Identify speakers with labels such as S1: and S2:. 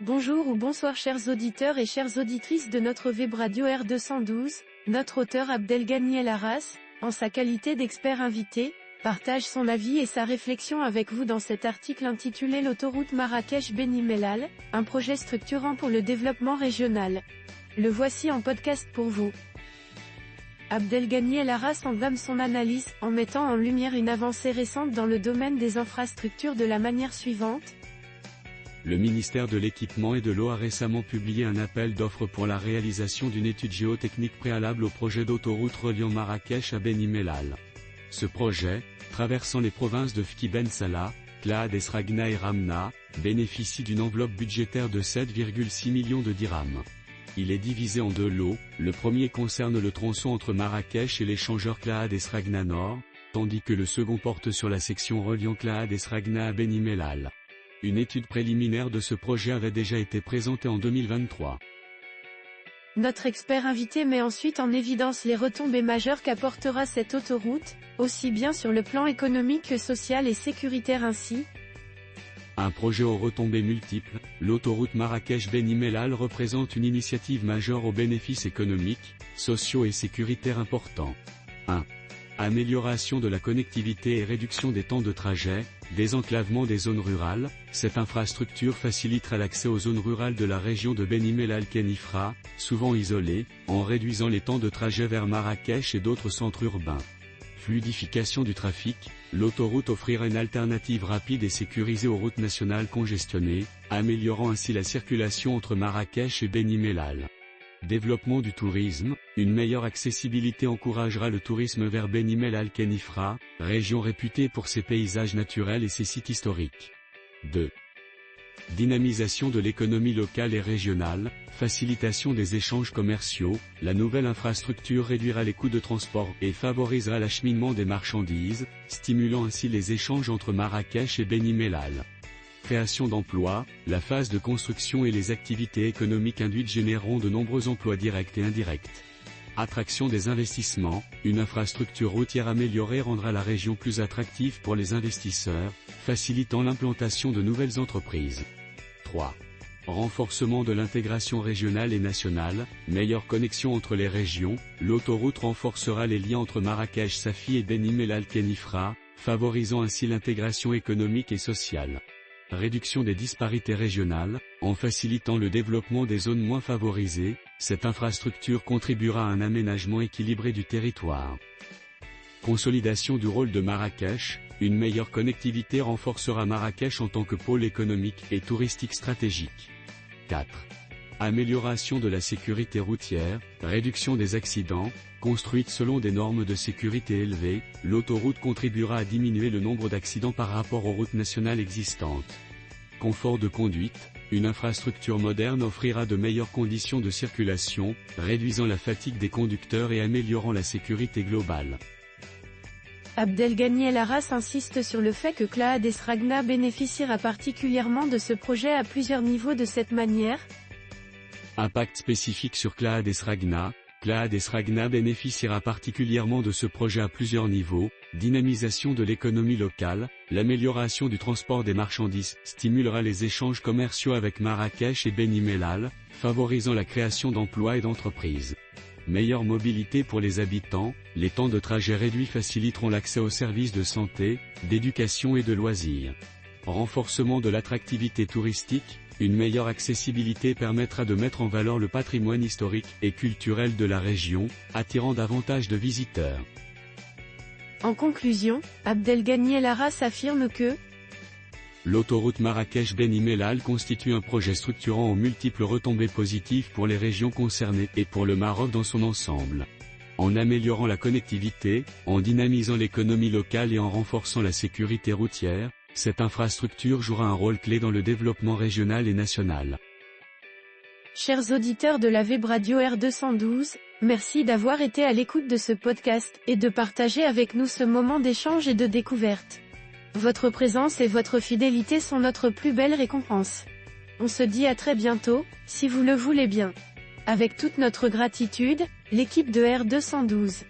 S1: Bonjour ou bonsoir chers auditeurs et chères auditrices de notre web radio R212, notre auteur Abdelghany El Arras, en sa qualité d'expert invité, partage son avis et sa réflexion avec vous dans cet article intitulé L'autoroute Marrakech-Beni Mellal, un projet structurant pour le développement régional. Le voici en podcast pour vous. Abdelghany El Arras entame son analyse, en mettant en lumière une avancée récente dans le domaine des infrastructures de la manière suivante.
S2: Le ministère de l'Équipement et de l'Eau a récemment publié un appel d'offres pour la réalisation d'une étude géotechnique préalable au projet d'autoroute reliant Marrakech à Beni Mellal. Ce projet, traversant les provinces de Fki Ben Salah, Claad Esragna et Ramna, bénéficie d'une enveloppe budgétaire de 7,6 millions de dirhams. Il est divisé en deux lots, le premier concerne le tronçon entre Marrakech et l'échangeur Claad Esragna Nord, tandis que le second porte sur la section reliant Claad Esragna à Beni Mellal. Une étude préliminaire de ce projet avait déjà été présentée en 2023.
S1: Notre expert invité met ensuite en évidence les retombées majeures qu'apportera cette autoroute, aussi bien sur le plan économique que social et sécuritaire ainsi.
S2: Un projet aux retombées multiples, l'autoroute Marrakech-Beni Mellal représente une initiative majeure aux bénéfices économiques, sociaux et sécuritaires importants. 1. Amélioration de la connectivité et réduction des temps de trajet, désenclavement des zones rurales, cette infrastructure facilitera l'accès aux zones rurales de la région de Beni Mellal-Khénifra, souvent isolées, en réduisant les temps de trajet vers Marrakech et d'autres centres urbains. Fluidification du trafic, l'autoroute offrira une alternative rapide et sécurisée aux routes nationales congestionnées, améliorant ainsi la circulation entre Marrakech et Beni Mellal. Développement du tourisme, une meilleure accessibilité encouragera le tourisme vers Beni Mellal-Khénifra, région réputée pour ses paysages naturels et ses sites historiques. 2. Dynamisation de l'économie locale et régionale, facilitation des échanges commerciaux, la nouvelle infrastructure réduira les coûts de transport et favorisera l'acheminement des marchandises, stimulant ainsi les échanges entre Marrakech et Beni Mellal. Création d'emplois, la phase de construction et les activités économiques induites généreront de nombreux emplois directs et indirects. Attraction des investissements, une infrastructure routière améliorée rendra la région plus attractive pour les investisseurs, facilitant l'implantation de nouvelles entreprises. 3. Renforcement de l'intégration régionale et nationale, meilleure connexion entre les régions, l'autoroute renforcera les liens entre Marrakech-Safi et Beni Mellal-Khénifra, favorisant ainsi l'intégration économique et sociale. Réduction des disparités régionales, en facilitant le développement des zones moins favorisées, cette infrastructure contribuera à un aménagement équilibré du territoire. Consolidation du rôle de Marrakech, une meilleure connectivité renforcera Marrakech en tant que pôle économique et touristique stratégique. 4. Amélioration de la sécurité routière, réduction des accidents, construite selon des normes de sécurité élevées, l'autoroute contribuera à diminuer le nombre d'accidents par rapport aux routes nationales existantes. Confort de conduite, une infrastructure moderne offrira de meilleures conditions de circulation, réduisant la fatigue des conducteurs et améliorant la sécurité globale.
S1: Abdelghany El Arras insiste sur le fait que Claad Esragna bénéficiera particulièrement de ce projet à plusieurs niveaux de cette manière.
S2: Impact spécifique sur Claad Esragna. Claad Esragna bénéficiera particulièrement de ce projet à plusieurs niveaux, dynamisation de l'économie locale, l'amélioration du transport des marchandises, stimulera les échanges commerciaux avec Marrakech et Beni Mellal, favorisant la création d'emplois et d'entreprises. Meilleure mobilité pour les habitants, les temps de trajet réduits faciliteront l'accès aux services de santé, d'éducation et de loisirs. Renforcement de l'attractivité touristique, une meilleure accessibilité permettra de mettre en valeur le patrimoine historique et culturel de la région, attirant davantage de visiteurs.
S1: En conclusion, Abdelghany El Arras affirme que
S2: l'autoroute Marrakech-Beni Mellal constitue un projet structurant aux multiples retombées positives pour les régions concernées et pour le Maroc dans son ensemble. En améliorant la connectivité, en dynamisant l'économie locale et en renforçant la sécurité routière, cette infrastructure jouera un rôle clé dans le développement régional et national.
S1: Chers auditeurs de la web radio R212, merci d'avoir été à l'écoute de ce podcast et de partager avec nous ce moment d'échange et de découverte. Votre présence et votre fidélité sont notre plus belle récompense. On se dit à très bientôt, si vous le voulez bien. Avec toute notre gratitude, l'équipe de R212.